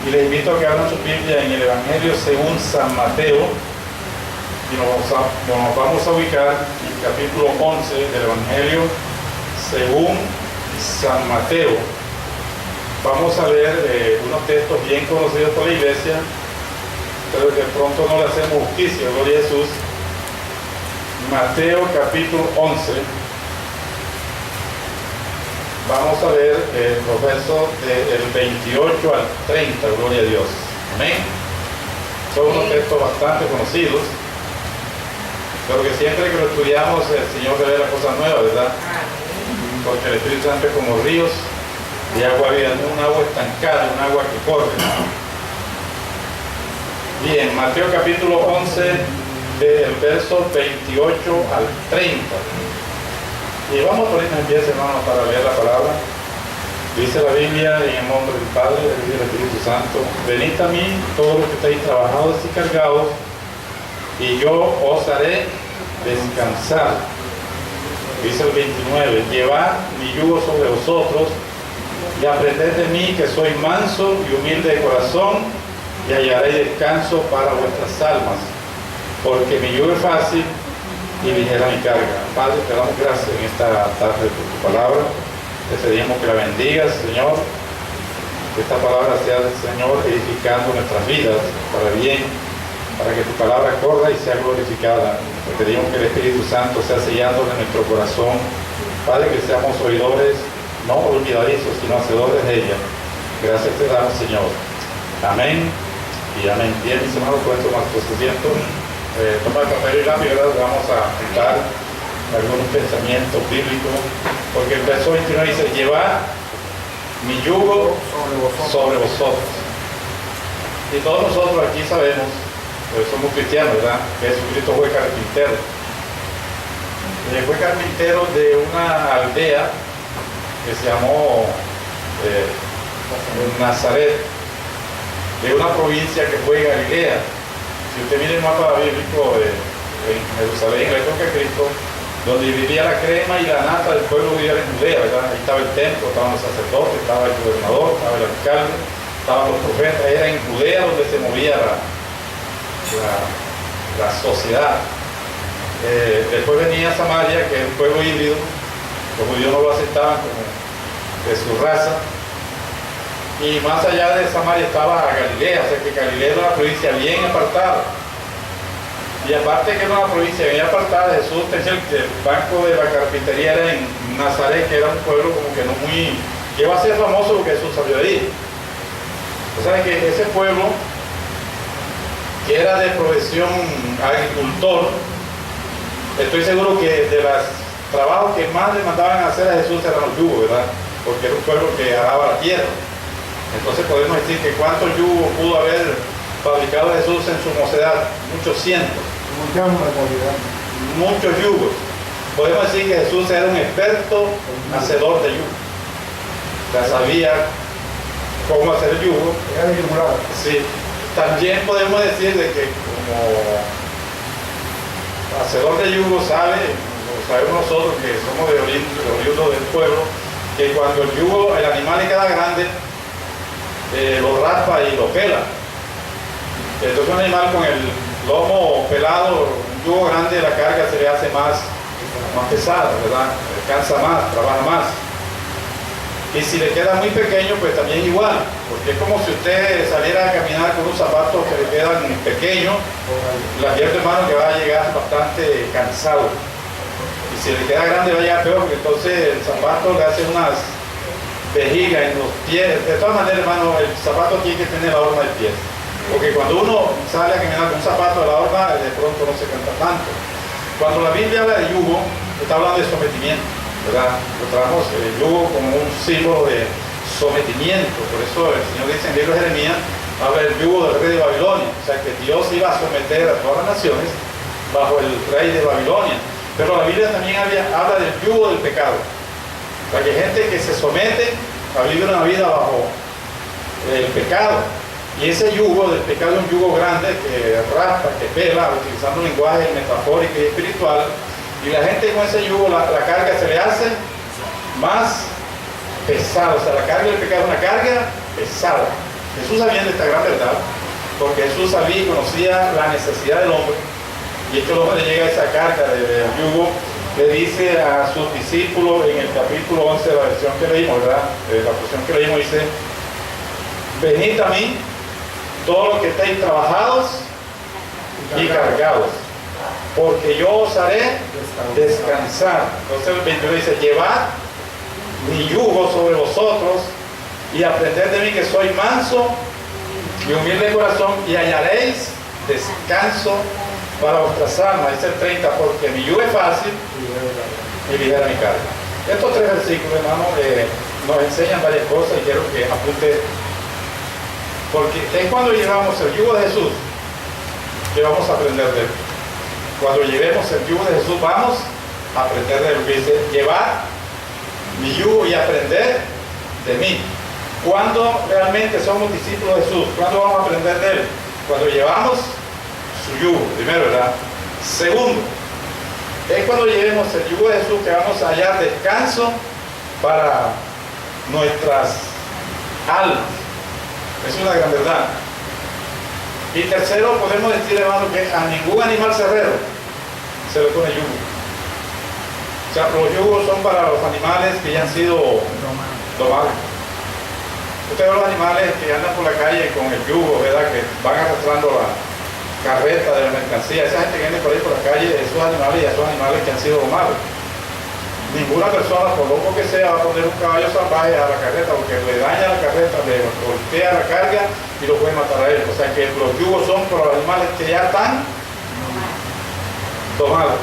Y les invito a que abran su Biblia en el Evangelio según San Mateo. Y nos vamos a ubicar en el capítulo 11 del Evangelio según San Mateo. Vamos a leer unos textos bien conocidos por la iglesia, pero que pronto no le hacemos justicia, gloria a Jesús. Mateo capítulo 11. Vamos a leer los versos del 28 al 30, gloria a Dios. Amén. Son unos textos bastante conocidos, pero que siempre que lo estudiamos el Señor revela cosas nuevas, ¿verdad? Porque el Espíritu Santo es como ríos de agua viva, no es un agua estancada, un agua que corre. Bien, Mateo capítulo 11, del verso 28 al 30. Y vamos a ponernos en pie, hermanos, para leer la palabra. Dice la Biblia, en el nombre del Padre, del Hijo y del Espíritu Santo: venid a mí todos los que estáis trabajados y cargados, y yo os haré descansar. Dice el 29, llevad mi yugo sobre vosotros y aprended de mí, que soy manso y humilde de corazón, y hallaréis descanso para vuestras almas, porque mi yugo es fácil y ligera mi carga. Padre, te damos gracias en esta tarde por tu palabra. Te pedimos que la bendigas, Señor, que esta palabra sea, Señor, edificando nuestras vidas para bien, para que tu palabra corra y sea glorificada. Te pedimos que el Espíritu Santo sea sellando en nuestro corazón. Padre, que seamos oidores, no olvidadizos, sino hacedores de ella. Gracias te damos, Señor. Amén y amén. Bien, mis hermanos, pueden tomar su asiento. Toma el papel y lápiz, ¿verdad? Vamos a apuntar algunos pensamientos bíblicos, porque el verso 29 dice: llevad mi yugo sobre vosotros. Y todos nosotros aquí sabemos, pues somos cristianos, ¿verdad?, que Jesucristo fue carpintero. Fue carpintero de una aldea que se llamó Nazaret, de una provincia que fue Galilea. Si usted mira el mapa bíblico en Jerusalén, en la época de Cristo, donde vivía la crema y la nata del pueblo vivía en Judea, ¿verdad? Ahí estaba el templo, estaban los sacerdotes, estaba el gobernador, estaba el alcalde, estaban los profetas. Era en Judea donde se movía la sociedad. Después venía Samaria, que es un pueblo híbrido. Los judíos no lo aceptaban como de su raza. Y más allá de Samaria estaba Galilea, o sea que Galilea era una provincia bien apartada. Y aparte que era una provincia bien apartada, Jesús tenía el banco de la carpintería era en Nazaret, que era un pueblo como que no muy... que iba a ser famoso porque Jesús salió de ahí. O sea que ese pueblo, que era de profesión agricultor, estoy seguro que de los trabajos que más le mandaban a hacer a Jesús eran los yugos, ¿verdad? Porque era un pueblo que araba la tierra. Entonces podemos decir que cuántos yugos pudo haber fabricado Jesús en su mocedad, muchos cientos. Muchos yugos. Podemos decir que Jesús era un experto hacedor de yugos. Ya sabía cómo hacer el yugo. Sí. También podemos decir de que como hacedor de yugo sabe, lo sabemos nosotros que somos de oriundos del pueblo, que cuando el yugo, el animal le queda grande, lo raspa y lo pela. Entonces un animal con el lomo pelado, un yugo grande, la carga se le hace más pesada, ¿verdad? Cansa más, trabaja más. Y si le queda muy pequeño, pues también igual, porque es como si usted saliera a caminar con unos zapatos que le quedan pequeños, la pierde de mano que va a llegar bastante cansado. Y si le queda grande va a llegar peor, porque entonces el zapato le hace unas vejiga en los pies. De todas maneras, hermano, el zapato tiene que tener la horma del pie, porque cuando uno sale a caminar con un zapato de la horma, de pronto no se canta tanto. Cuando la Biblia habla de yugo, está hablando de sometimiento, ¿verdad? Lo traemos el yugo como un símbolo de sometimiento. Por eso el Señor dice en el libro de Jeremías, habla del yugo del rey de Babilonia. O sea que Dios iba a someter a todas las naciones bajo el rey de Babilonia. Pero la Biblia también habla del yugo del pecado. O sea que gente que se somete a vivir una vida bajo el pecado. Y ese yugo del pecado es un yugo grande que raspa, que pela, utilizando un lenguaje metafórico y espiritual. Y la gente con ese yugo, la carga se le hace más pesada. O sea, la carga del pecado es una carga pesada. Jesús sabía de esta gran verdad, porque Jesús sabía y conocía la necesidad del hombre, y es que el hombre le llega a esa carga del yugo. Le dice a sus discípulos en el capítulo 11 de la versión que leímos, ¿verdad? La porción que leímos dice: venid a mí, todos los que estéis trabajados y cargados, porque yo os haré descansar. Entonces el 21 dice: llevad mi yugo sobre vosotros y aprended de mí, que soy manso y humilde de corazón, y hallaréis descanso para vuestras almas. Dice el 30: porque mi yugo es fácil y ligera mi carga. Estos tres versículos, hermano, nos enseñan varias cosas, y quiero que apunte, porque es cuando llevamos el yugo de Jesús que vamos a aprender de él. Cuando llevemos el yugo de Jesús, vamos a aprender de él. Dice: llevar mi yugo y aprender de mí. Cuando realmente somos discípulos de Jesús, ¿cuándo vamos a aprender de él? Cuando llevamos su yugo, primero, ¿verdad? Segundo, es cuando llevemos el yugo de Jesús que vamos a hallar descanso para nuestras almas. Es una gran verdad. Y tercero, podemos decir, hermano, que a ningún animal cerrero se le pone yugo. O sea, los yugos son para los animales que ya han sido domados. Usted ve los animales que andan por la calle con el yugo, ¿verdad? Que van arrastrando la carreta de la mercancía. Esa gente que viene por ahí por la calle, esos animales ya son animales que han sido domados. Ninguna persona, por loco que sea, va a poner un caballo salvaje a la carreta, porque le daña la carreta, le golpea la carga y lo puede matar a él. O sea que los yugos son para los animales que ya están domados.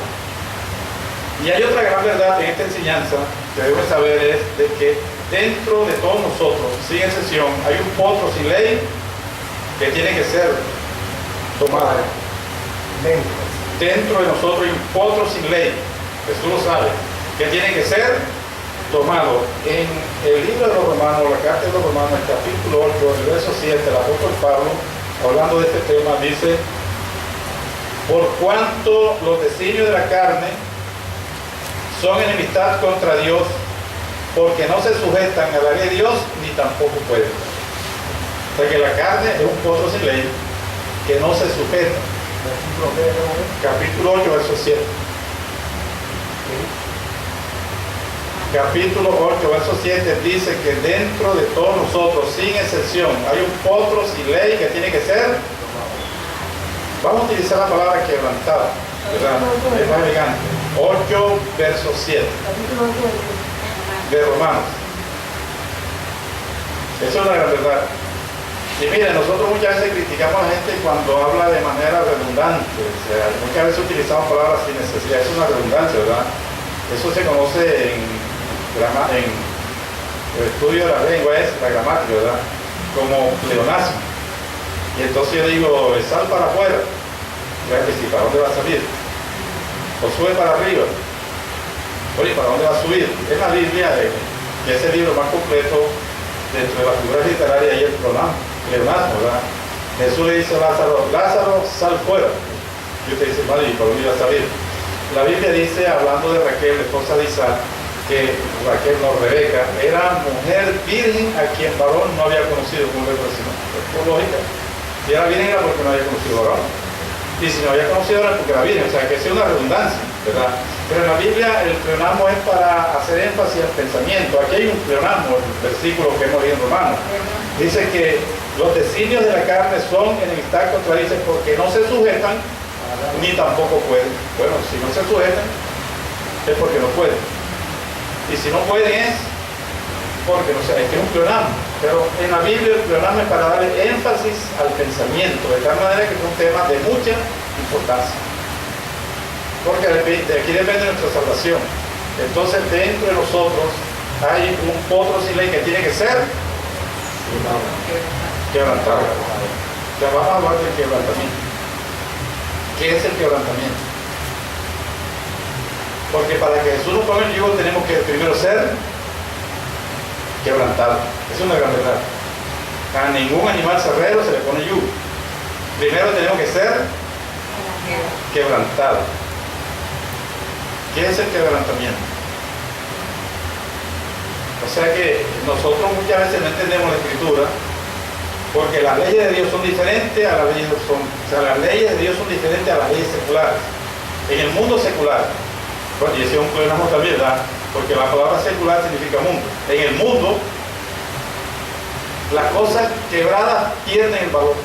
Y hay otra gran verdad en esta enseñanza que debes saber, es de que dentro de todos nosotros, sin excepción, hay un potro sin ley que tiene que ser tomado. Dentro de nosotros hay un potro sin ley, Jesús lo sabe, que tiene que ser tomado. En el libro de los Romanos, la carta de los Romanos, el capítulo 8, el verso 7, el apóstol Pablo, hablando de este tema, dice: por cuanto los designios de la carne son enemistad contra Dios, porque no se sujetan a la ley de Dios, ni tampoco pueden. O sea que la carne es un potro sin ley que no se sujeta. Capítulo 8, verso 7. Capítulo 8, verso 7 dice que dentro de todos nosotros, sin excepción, hay un potro sin ley que tiene que ser. Vamos a utilizar la palabra quebrantada, ¿verdad? Es más elegante. 8, verso 7 de Romanos. Eso es una gran verdad. Y miren, nosotros muchas veces criticamos a la gente cuando habla de manera redundante. O sea, muchas veces utilizamos palabras sin necesidad. Eso es una redundancia, ¿verdad? Eso se conoce en el estudio de la lengua, es la gramática, ¿verdad? Como pleonasmo. Y entonces yo digo: sal para afuera. Ya que sí, ¿para dónde va a salir? O sube para arriba. Oye, ¿para dónde va a subir? Es la Biblia, que es el libro más completo dentro de las figuras literarias, y el pleonasmo, ¿verdad? Jesús le dice a Lázaro: Lázaro, sal fuera. Y usted dice: madre, ¿y para dónde iba a salir? La Biblia dice, hablando de Raquel, la esposa de Isaac, que Raquel, no, Rebeca, era mujer virgen a quien varón no había conocido, como le decimos. Por lógica. Si era virgen era porque no había conocido varón. Y si no había conocido era porque era virgen. O sea, que es una redundancia, ¿verdad? Pero en la Biblia el pleonasmo es para hacer énfasis al pensamiento. Aquí hay un pleonasmo, el versículo que hemos leído en Romanos. Dice que los designios de la carne son enemistad contra Dios, porque no se sujetan ni tampoco pueden. Bueno, si no se sujetan es porque no pueden. Y si no pueden es porque no sé, es que es un pleonasmo. Pero en la Biblia el pleonasmo es para darle énfasis al pensamiento, de tal manera que es un tema de mucha importancia. Porque de aquí depende nuestra salvación. Entonces dentro de nosotros hay un potro sin ley que tiene que ser quebrantado. Ya vamos a hablar del quebrantamiento. ¿Qué es el quebrantamiento? Porque para que Jesús nos ponga el yugo tenemos que primero ser quebrantado. Es una gran verdad. A ningún animal cerrero se le pone yugo. Primero tenemos que ser quebrantado. ¿Qué es el quebrantamiento? O sea que nosotros muchas veces no entendemos la Escritura Porque las leyes de Dios son diferentes a las leyes las leyes de Dios son diferentes a las leyes seculares. En el mundo secular, bueno, y ese es un problema también, ¿verdad? Porque la palabra secular significa mundo. En el mundo, las cosas quebradas pierden el valor.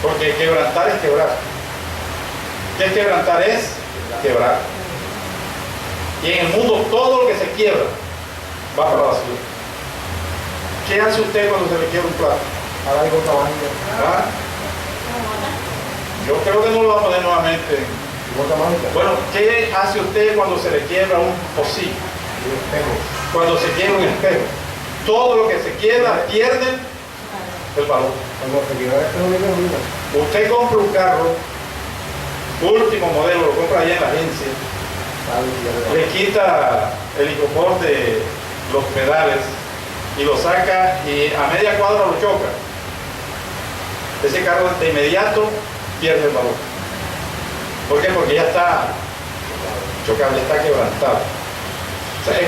Porque quebrantar es quebrar. ¿Qué quebrantar es? Quebrar. Y en el mundo todo lo que se quiebra va para la basura. ¿Qué hace usted cuando se le quiebra un plato? ¿Ah? Yo creo que no lo va a poner nuevamente. Bueno, ¿qué hace usted cuando se le quiebra un pocillo? Cuando se quiebra un espejo. Todo lo que se quiebra pierde el valor. Usted compra un carro, último modelo, lo compra allá en la agencia, le quita el licopor de los pedales y lo saca y a media cuadra lo choca. Ese carro de inmediato pierde el valor. ¿Por qué? Porque ya está chocado, ya está quebrantado. O sea, es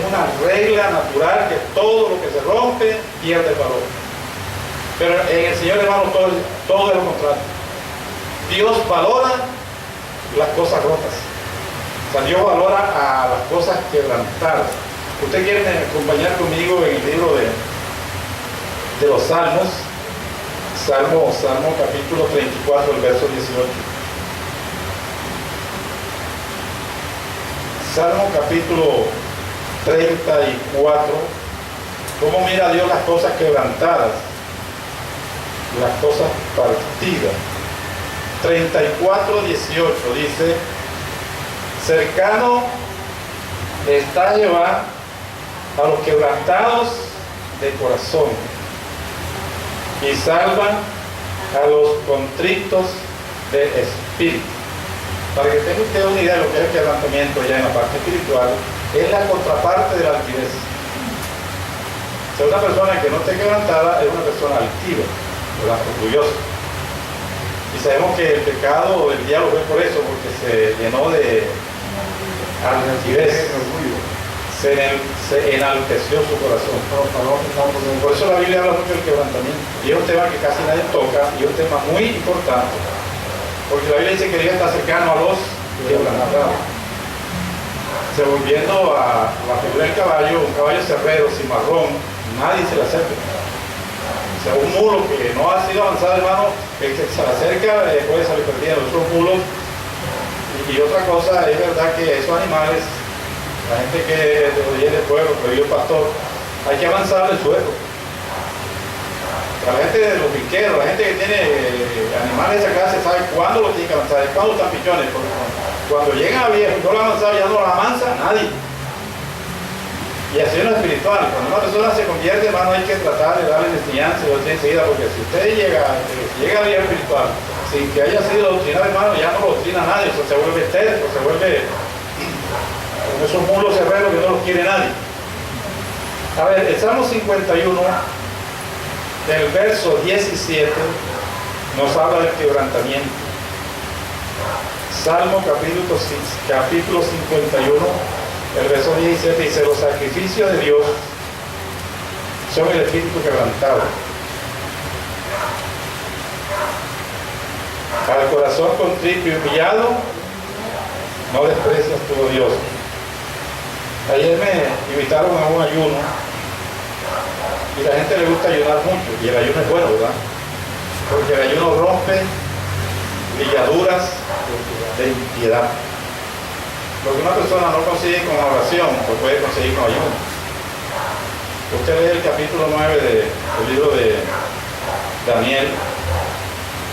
una regla natural que todo lo que se rompe pierde el valor. Pero en el Señor, hermano, todo es lo contrario. Dios valora las cosas rotas. O sea, Dios valora a las cosas quebrantadas. Usted quiere acompañar conmigo en el libro de los Salmos, Salmo capítulo 34, el verso 18. Salmo capítulo 34. ¿Cómo mira Dios las cosas quebrantadas? Las cosas partidas. 34, 18 dice: cercano está Jehová a los quebrantados de corazón y salva a los contritos de espíritu. Para que tenga usted una idea de lo que es el quebrantamiento ya en la parte espiritual, es la contraparte de la altivez. O sea, una persona que no esté quebrantada es una persona altiva, ¿verdad? Orgullosa. Y sabemos que el pecado del diablo fue por eso, porque se llenó de altivez, se enalteció su corazón. Por eso la Biblia habla mucho del quebrantamiento. Y es un tema que casi nadie toca, y es un tema muy importante. Porque la Biblia dice que Dios está cercano a los quebrantados. Se volviendo a la figura del caballo, un caballo cerrero, cimarrón, nadie se le acerca. O sea, un mulo que no ha sido avanzado, hermano, el que se le acerca puede salir perdiendo. Esos mulos. Y otra cosa, es verdad que esos animales, la gente que viene del pueblo, que vive el pastor, hay que avanzarle el suelo. La gente de los piqueros, la gente que tiene animales de esa clase sabe cuándo lo tiene que avanzar, cuándo están pichones. Cuando llegan a viejo y no lo avanzan, ya no lo avanza nadie. Y así es lo espiritual. Cuando una persona se convierte, hermano, hay que tratar de darle enseñanza y doctrina enseguida, porque si usted llega a viejo espiritual sin que haya sido doctrinado, hermano, ya no lo doctrina nadie, o sea, se vuelve terco, se vuelve con esos mulos cerreros que no los quiere nadie. A ver, el Salmo 51, del verso 17, nos habla del quebrantamiento. Salmo capítulo 51, el verso 17 dice: los sacrificios de Dios son el espíritu quebrantado. Al corazón contrito y humillado no desprecias tu, Dios. Ayer me invitaron a un ayuno y la gente le gusta ayunar mucho, y el ayuno es bueno, ¿verdad? Porque el ayuno rompe ligaduras de impiedad. Lo que una persona no consigue con oración, lo puede conseguir con ayuno. Usted lee el capítulo 9 del libro de Daniel,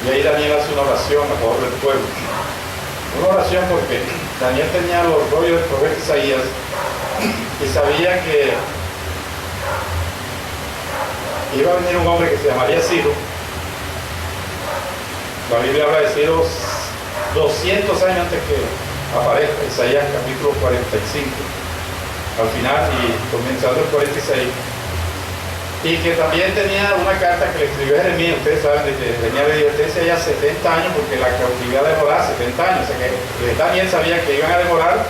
y ahí Daniel hace una oración a favor del pueblo. Una oración porque Daniel tenía los rollos del profeta Isaías y sabía que iba a venir un hombre que se llamaría Ciro. La Biblia habla de Ciro 200 años antes que aparezca, Isaías capítulo 45, al final y comenzando el 46. Y que también tenía una carta que le escribió a Jeremías. Ustedes saben de que venía de advertencia ya 70 años, porque la cautividad demoraba 70 años. O sea que Daniel sabía que iban a demorar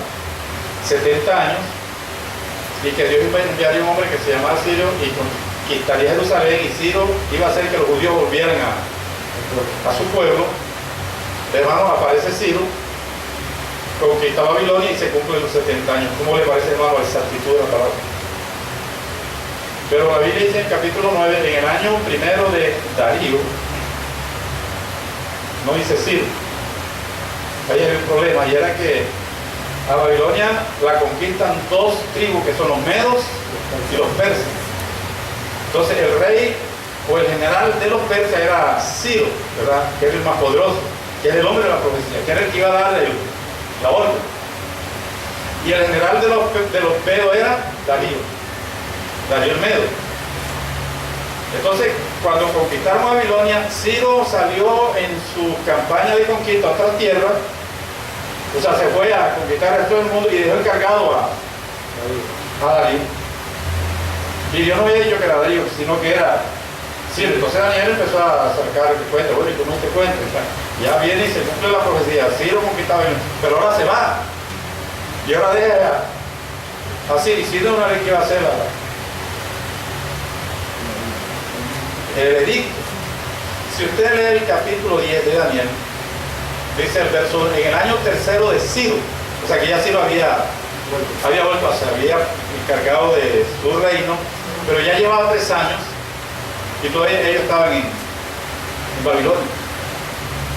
70 años y que Dios iba a enviar a un hombre que se llamaba Ciro y quitaría Jerusalén y Ciro iba a hacer que los judíos volvieran a su pueblo. Hermano, aparece Ciro, conquista Babilonia y se cumplen los 70 años. ¿Cómo le parece, hermano, la exactitud de la palabra? Pero la Biblia dice en el capítulo 9, en el año primero de Darío, no dice Ciro. Ahí hay un problema, y era que a Babilonia la conquistan dos tribus, que son los medos y los persas. Entonces el rey o el general de los persas era Ciro, ¿verdad? Que era el más poderoso, que era el hombre de la profecía, que era el que iba a dar la orden. Y el general de los medos era Darío el Medo. Entonces, cuando conquistaron Babilonia, Ciro salió en su campaña de conquista a otra tierra, o sea, se fue a conquistar a todo el mundo y dejó encargado a Darío. Y Dios no había dicho que era Darío, sino que era Ciro. Entonces Daniel empezó a sacar el cuento, bueno, ¿y cómo este cuento? O sea, ya viene y se cumple la profecía, Ciro conquistaba, pero ahora se va. Y ahora deja a Ciro, y Ciro una vez que iba a hacer el edicto. Si usted lee el capítulo 10 de Daniel, dice el verso, en el año tercero de Ciro, o sea que ya Ciro había vuelto a ser, había encargado de su reino, pero ya llevaba 3 años y todavía ellos estaban en Babilonia.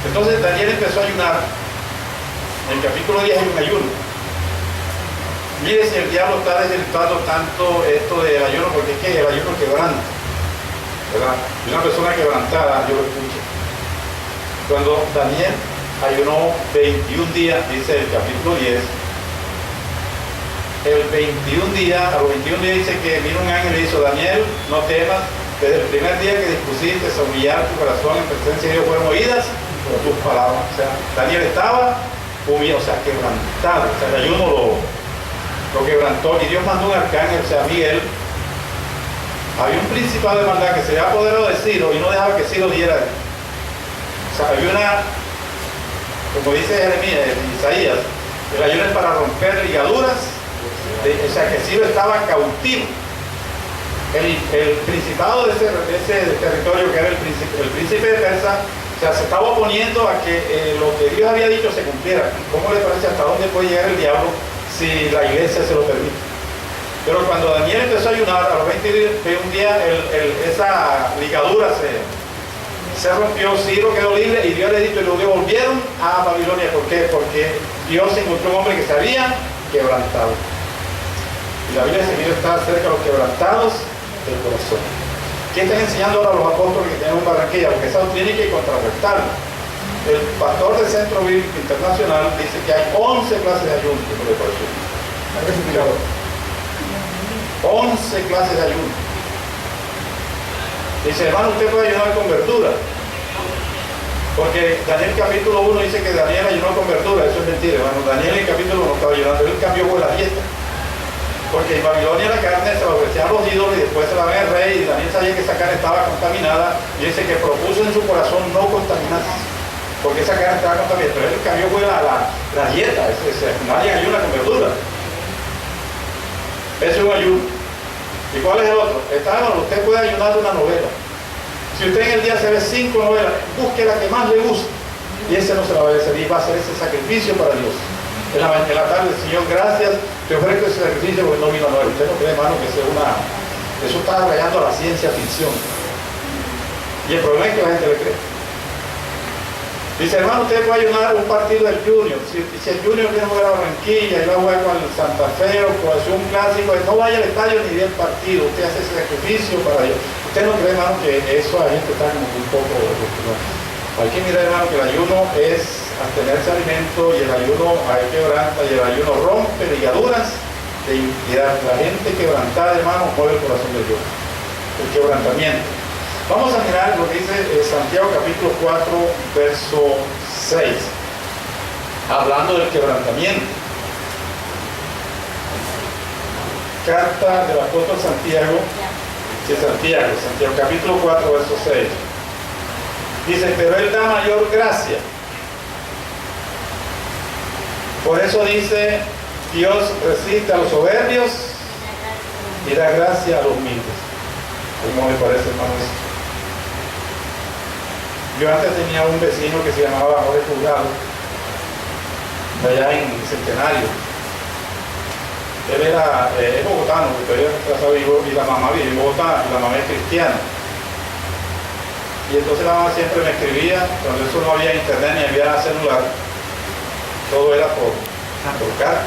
Entonces Daniel empezó a ayunar. En el capítulo 10 hay un ayuno. Mire si el diablo está desvirtuando tanto esto del ayuno, porque es que el ayuno quebranta, ¿verdad? Y una persona quebrantada, yo lo escucho. Cuando Daniel ayunó 21 días, dice el capítulo 10, el 21 días, a los 21 días dice que vino un ángel y le dijo, Daniel, no temas, desde el primer día que dispusiste a humillar tu corazón en presencia de Dios fueron oídas tus palabras. O sea, Daniel estaba humillado, o sea, quebrantado, o sea, el ayuno lo quebrantó, y Dios mandó un arcángel, o sea, Miguel. Había un principado de maldad que se había apoderado de Ciro y no dejaba que Ciro diera. O sea, había una, como dice Jeremías, Isaías, el ayuno es para romper ligaduras, o sea, que Ciro estaba cautivo. El principado de ese territorio, que era el príncipe de Persa, o sea, se estaba oponiendo a que lo que Dios había dicho se cumpliera. ¿Cómo le parece hasta dónde puede llegar el diablo si la iglesia se lo permite? Pero cuando Daniel empezó a ayunar, a los 21 días, esa ligadura se rompió, Ciro quedó libre y Dios le dijo, y los judíos volvieron a Babilonia. ¿Por qué? Porque Dios encontró un hombre que se había quebrantado. Y la Biblia dice que Dios está cerca de los quebrantados del corazón. ¿Qué están enseñando ahora los apóstoles que tienen en Barranquilla? Porque esa doctrina hay que contrarrestarla. El pastor del Centro Bíblico Internacional dice que hay 11 clases de ayuno. ¿Qué le pareció? 11 clases de ayuno. Dice, hermano, usted puede ayunar con verdura. Porque Daniel capítulo 1 dice que Daniel ayunó con verdura. Eso es mentira, hermano. Daniel en el capítulo 1 estaba ayunando. Él cambió por la dieta. Porque en Babilonia la carne se la ofrecían a los ídolos y después se la ven al rey, y Daniel sabía que esa carne estaba contaminada, y dice que propuso en su corazón no contaminarse, porque esa carne estaba contaminada. Pero él cambió fue la dieta, nadie ayuna con verdura. Eso es un ayuno. ¿Y cuál es el otro? Usted puede ayunar de una novela. Si usted en el día se ve 5 novelas, busque la que más le guste, y ese no se la va a servir, va a hacer ese sacrificio para Dios. En la tarde, Señor, gracias, te ofrezco ese sacrificio porque no vino a Noel. Usted no cree, hermano, que eso está rayando a la ciencia ficción. Y el problema es que la gente le cree. Dice, hermano, usted puede ayunar un partido del Junior. Si el Junior viene a jugar a Barranquilla y va a jugar con el Santa Fe o con un clásico, no vaya al estadio ni ve el partido. Usted hace ese sacrificio para Dios. Usted no cree, hermano, que eso a la gente está como un poco... Hay que mirar, hermano, que el ayuno es abstenerse de alimento, y el ayuno hay quebranta, y el ayuno rompe ligaduras de iniquidad. La gente quebrantada, hermano, mueve el corazón de Dios. El quebrantamiento. Vamos a mirar lo que dice Santiago capítulo 4, verso 6. Hablando del quebrantamiento. Carta del apóstol Santiago capítulo 4, verso 6. Dice, pero Él da mayor gracia. Por eso dice, Dios resiste a los soberbios y da gracia a los humildes. ¿Cómo me parece, hermano, eso? Yo antes tenía un vecino que se llamaba Jorge Juzgado, allá en Centenario. Él es bogotano, pero y la mamá vive en Bogotá, y la mamá es cristiana. Y entonces la mamá siempre me escribía, cuando eso no había internet ni había celular, todo era por carta.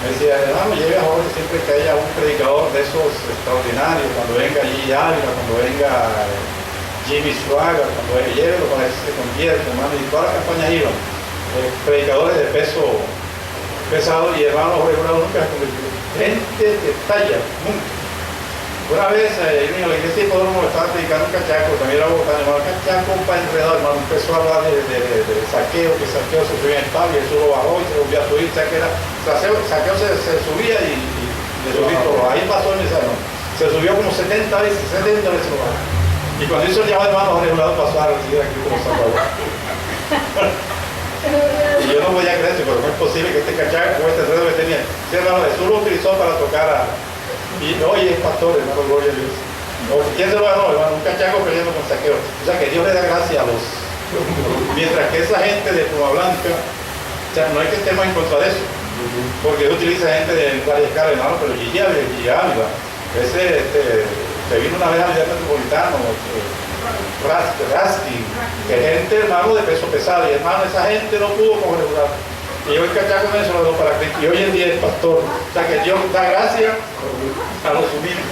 Me decía, hermano, lleve a Jorge siempre que haya un predicador de esos extraordinarios, cuando venga G. Ávila, cuando venga Jimmy Swaggart, cuando llévelo para que se convierta, hermano, y todas las campañas iban. Predicadores de peso pesado, y hermano Jorge Jurado nunca se convirtió. Gente de talla, nunca. Una vez en la iglesia de Hipódromo estaba predicando un cachaco, también era bogotano, hermano, cachaco, un pan enredado, hermano, empezó a hablar de saqueo, que saqueo se subía en pablo, y eso lo bajó y se volvió a subir, saqueo se subía y le subí todo. Ahí pasó el mensaje, ¿no? Se subió como 70 veces lo bajó. Y cuando hizo el llamado, hermano Jorge Jurado pasó a recibir aquí como salvador. Y yo no podía creer, pero no es posible que este cachaco o este enredo que tenía. Sí, hermano, Jesús lo utilizó para tocar a... Y hoy es pastor, hermano, gloria a Dios. ¿Quién se lo ganó, hermano? Un cachaco peleando con saqueo. O sea, que Dios le da gracia a los... Mientras que esa gente de Pluma Blanca, o sea, no es que estemos en contra de eso, porque Dios utiliza gente de varias escalas, hermano, pero Gigi Ávila, ese se vino una vez a nivel metropolitano, Raskin, que gente, hermano, de peso pesado, y hermano, esa gente no pudo con el lugar. Y yo el cachaco me lo para Cristo, y hoy en día es pastor. O sea, que Dios da gracia a los humildes.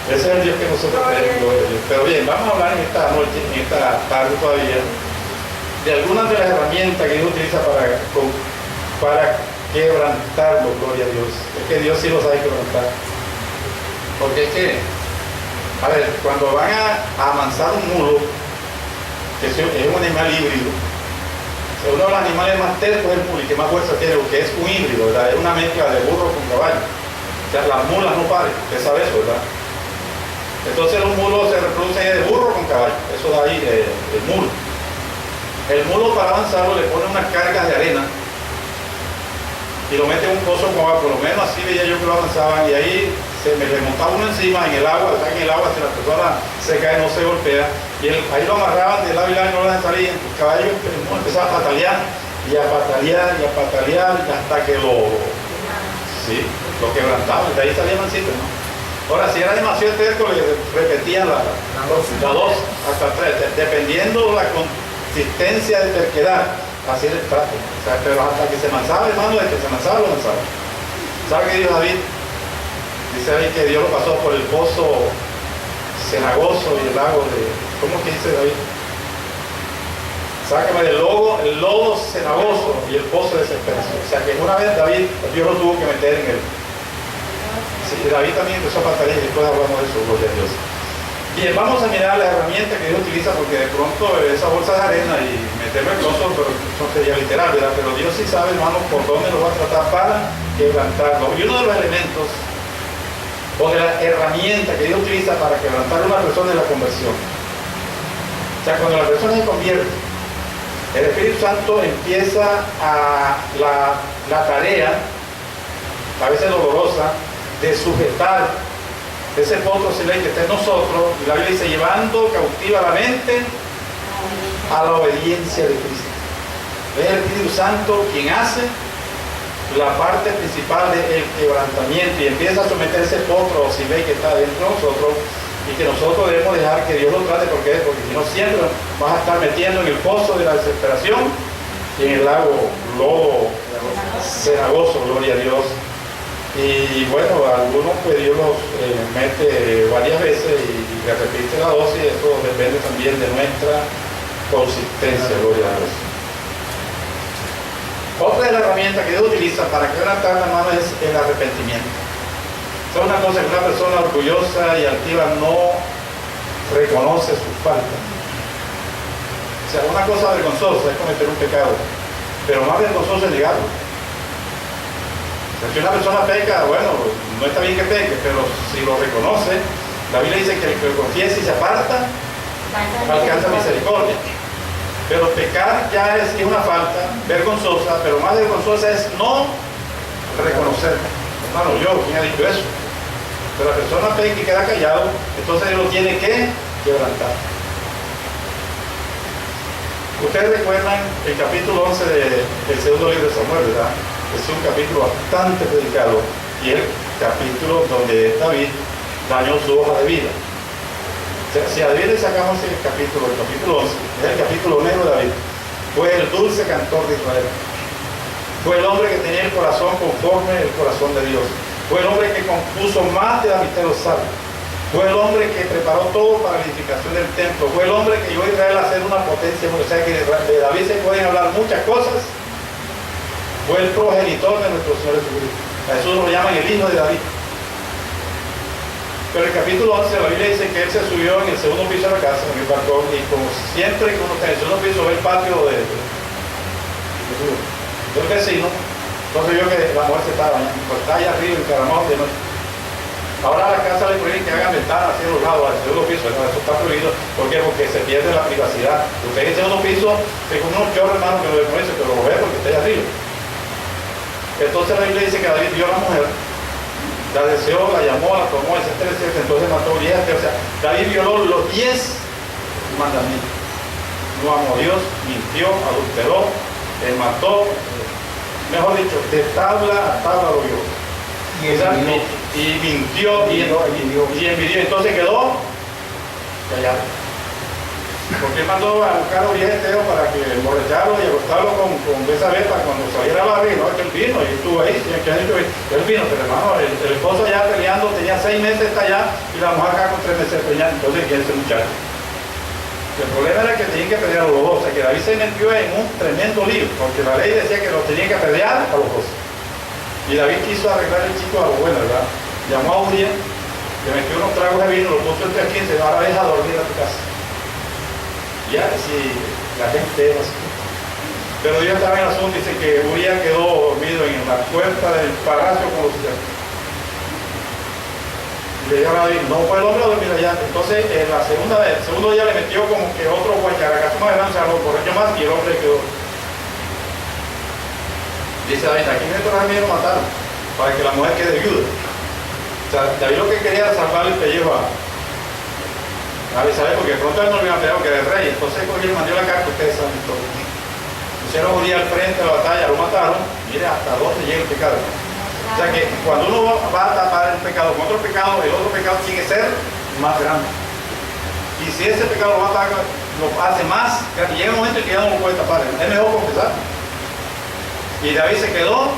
Ese es el Dios que nosotros tenemos. Pero bien, vamos a hablar en esta noche, en esta tarde todavía, de algunas de las herramientas que Dios utiliza para quebrantarlo, gloria a Dios. Es que Dios sí lo sabe quebrantar. Porque es que, a ver, cuando van a amansar un mulo, que es un animal híbrido, uno de los animales más tercos es el mulo y que más fuerza tiene, porque es un híbrido, ¿verdad? Es una mezcla de burro con caballo. O sea, las mulas no paren, usted sabe eso, ¿verdad? Entonces los mulos se reproducen de burro con caballo, eso da ahí el mulo. El mulo para avanzarlo le pone unas cargas de arena y lo mete en un pozo con agua, por lo menos así veía yo que lo avanzaban, y ahí se me remontaba uno encima en el agua, o sea, en el agua, si la persona se cae no se golpea, y ahí lo amarraban de lado y lado y no lo dejan salir, el caballo empezaba a patalear y a patalear y a patalear hasta que lo quebrantaban, de ahí salía mansito, ¿no? Ahora, si era demasiado terco, le repetían la dos hasta tres, dependiendo la consistencia de terquedad, así era el trato. O sea, pero hasta que se mansaba, hermano, de que se mansaba, lo mansaba. ¿Sabe qué dijo David? Dice ahí que Dios lo pasó por el pozo cenagoso y el lago de... ¿Cómo que dice David? Sácame del lodo cenagoso y el pozo de desesperación. O sea que una vez Dios lo tuvo que meter en él. Sí, David también empezó a batallar y después hablamos de eso, gloria a Dios. Bien, vamos a mirar las herramientas que Dios utiliza, porque de pronto esa bolsa de arena y meterlo en cosas, pero eso sería literal, ¿verdad? Pero Dios sí sabe, hermano, por dónde lo va a tratar para quebrantarlo. Y uno de los elementos o de la herramienta que Dios utiliza para quebrantar a una persona es la conversión. O sea, cuando la persona se convierte, el Espíritu Santo empieza la tarea, a veces dolorosa, de sujetar ese potro celeste que está en nosotros, y la Biblia dice, llevando cautiva la mente a la obediencia de Cristo. Es el Espíritu Santo quien hace la parte principal del quebrantamiento y empieza a someter ese potro si ve que está dentro de nosotros, y que nosotros debemos dejar que Dios lo trate, porque si no siempre vas a estar metiendo en el pozo de la desesperación y en el lago lodo cenagoso, gloria a Dios. Y bueno, algunos pues Dios los mete varias veces y le repite la dosis, eso depende también de nuestra consistencia, gloria a Dios. Otra de las herramientas que Dios utiliza para quebrantar la mano es el arrepentimiento. Es una cosa que una persona orgullosa y altiva no reconoce sus faltas. O sea, una cosa vergonzosa es cometer un pecado, pero más vergonzoso es negarlo. Si una persona peca, bueno, no está bien que peque, pero si lo reconoce, la Biblia dice que el que confiesa y se aparta, alcanza misericordia. Pero pecar ya es una falta vergonzosa, pero más vergonzosa es no reconocer. Hermano, ¿quién ha dicho eso? Pero la persona peca y queda callado, entonces él lo tiene que quebrantar. Ustedes recuerdan el capítulo 11 del segundo libro de Samuel, ¿verdad? Es un capítulo bastante predicado y el capítulo donde David dañó su hoja de vida. O sea, si a David le sacamos el capítulo 11, es el capítulo negro de David, fue el dulce cantor de Israel. Fue el hombre que tenía el corazón conforme el corazón de Dios. Fue el hombre que compuso más de la mitad de los salmos. Fue el hombre que preparó todo para la edificación del templo. Fue el hombre que llevó a Israel a ser una potencia. O sea que de David se pueden hablar muchas cosas. Fue el progenitor de nuestro Señor Jesucristo. A Jesús lo llaman el hijo de David. Pero el capítulo 11 de la Biblia dice que él se subió en el segundo piso de la casa, en el balcón, y como siempre que uno está en el segundo piso ve el patio del vecino. Entonces vio que la mujer se estaba bañando, pues está allá arriba encaramado de noche. Ahora a la casa le prohíben que hagan ventanas hacia los lados, al segundo piso. Eso está prohibido. ¿Por qué? Porque se pierde la privacidad. Usted en el segundo piso se come unos chorros, hermano, que lo desconoce, pero lo ve porque está allá arriba. Entonces la Biblia dice que David vio a la mujer, la deseó, la llamó, la tomó, etcétera, etcétera. Entonces mató 10. O sea, David violó los 10 mandamientos. No amó a Dios, mintió, adulteró, mató, mejor dicho, de tabla a tabla lo vio. Y mintió y envidió. Entonces quedó callado. Porque él mandó a buscar a Urias Eteo para que emborracharlo y acostarlo con Betsabé para cuando saliera la barriga. No, es que él vino y estuvo ahí. Él vino, pero hermano, el esposo ya peleando, tenía 6 meses está allá y la mujer acá con 3 meses peleando. Entonces, ¿quién es ese muchacho? El problema era que tenían que pelear a los dos. O sea, que David se metió en un tremendo lío, porque la ley decía que los tenían que pelear a los dos. Y David quiso arreglar el chico a lo bueno, ¿verdad? Llamó a Urias, le metió unos tragos de vino, lo puso entre 15, ahora deja dormir a tu casa. Ya, si la gente es así. Pero Dios estaba en el asunto, dice que Urias quedó dormido en la puerta del palacio con los siervos. Y le dijo a David, no fue el hombre a dormir allá. Entonces, en la segunda vez, el segundo día le metió como que otro guacharacazo más grande, o sea, lo corrió más y el hombre quedó. Dice David, aquí me traje miedo mataron, para que la mujer quede viuda. O sea, David lo que quería era salvar el pellejo a Betsabé, porque de pronto él no le iba a pelear porque era el rey. Entonces cogió y mandó la carta, ustedes saben todo. Pusieron a Urias al frente de la batalla, lo mataron. Mire hasta dónde llega el pecado. O sea que cuando uno va a tapar el pecado con otro pecado, el otro pecado tiene que ser más grande. Y si ese pecado lo mata, lo hace más, y llega un momento en que ya no lo puede tapar. Es mejor confesar. Y David se quedó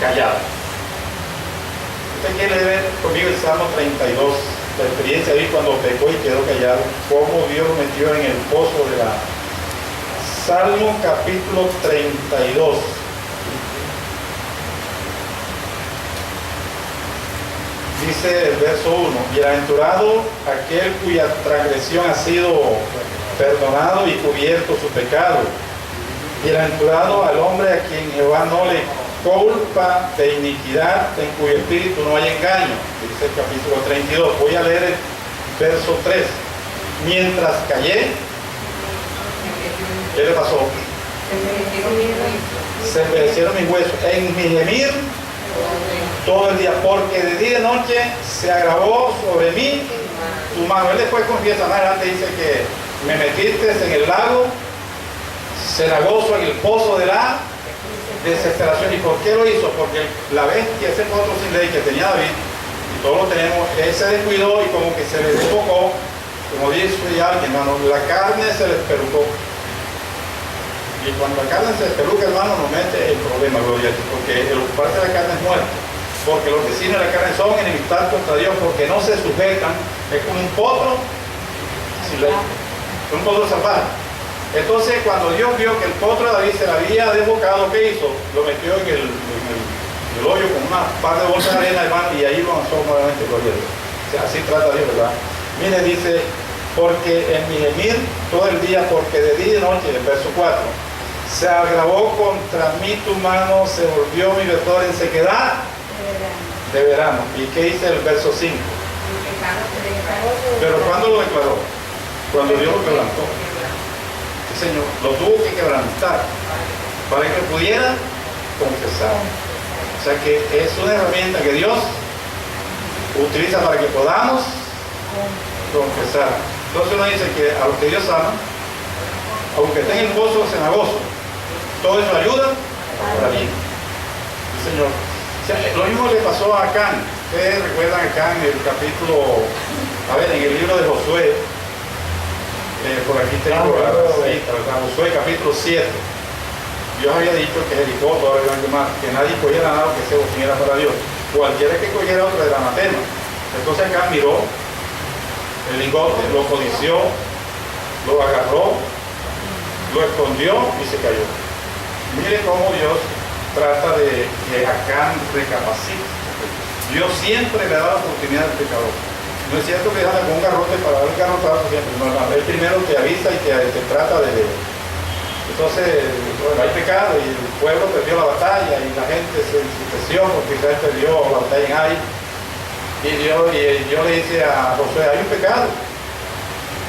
callado. Usted quiere ver conmigo el Salmo 32, la experiencia de David cuando pecó y quedó callado, cómo Dios lo metió en el pozo de la... Salmo capítulo 32. Dice el verso 1, bienaventurado aquel cuya transgresión ha sido perdonado y cubierto su pecado. Bienaventurado al hombre a quien Jehová no le culpa de iniquidad, en cuyo espíritu no hay engaño. Dice el capítulo 32. Voy a leer el verso 3. Mientras callé, ¿qué le pasó? Se envejecieron mis huesos. En mi gemir todo el día, porque de día y de noche se agravó sobre mí tu mano. Él después confiesa, más adelante dice que me metiste en el lago cenagoso, en el pozo de la desesperación. ¿Y por qué lo hizo? Porque la bestia, ese potro sin ley que tenía David, y todos lo tenemos, él se descuidó y como que se le desbocó, como dice alguien, hermano, la carne se le despelucó. Y cuando la carne se despeluca, hermano, nos mete el problema, gloria a Dios, porque el ocuparse de la carne es muerte. Porque los vecinos de la carne son enemistad contra Dios, porque no se sujetan, es como un potro sin ley, un potro salvaje. Entonces, cuando Dios vio que el potro de David se le había desbocado, ¿qué hizo? Lo metió en el hoyo con una par de bolsas de arena, hermano, y ahí lo avanzó nuevamente, gloria a Dios. O sea, así trata Dios, ¿verdad? Mire, dice, porque en mi gemir todo el día, porque de día y de noche, el verso 4, se agravó contra mí tu mano, se volvió mi vector en sequedad de verano. ¿Y qué dice el verso 5? Pero ¿cuándo lo declaró? Cuando Dios lo quebrantó. Sí, Señor, lo tuvo que quebrantar para que pudiera confesar. O sea que es una herramienta que Dios utiliza para que podamos confesar. Entonces uno dice que a los que Dios ama, aunque estén en el pozo cenagoso, todo eso ayuda para bien. Sí, Señor. O sea, lo mismo le pasó a Acán. Ustedes recuerdan acá en el capítulo, en el libro de Josué, por aquí tengo la cita, Josué capítulo 7. Dios había dicho que Jericó, todavía más, que nadie cogiera nada que se oponiera para Dios. Cualquiera que cogiera otro era anatema. Entonces acá miró el lingote, lo codició, lo agarró, lo escondió y se cayó. Mire cómo Dios trata de que Acán recapacite. Dios siempre le da la oportunidad al pecador. No es cierto que anda con un garrote para dar el garrotazo siempre. No, él primero te avisa y te trata de... Entonces, bueno, hay pecado y el pueblo perdió la batalla y la gente se entristeció porque Israel perdió la batalla en Ai. Y Dios le dice a Josué, hay un pecado.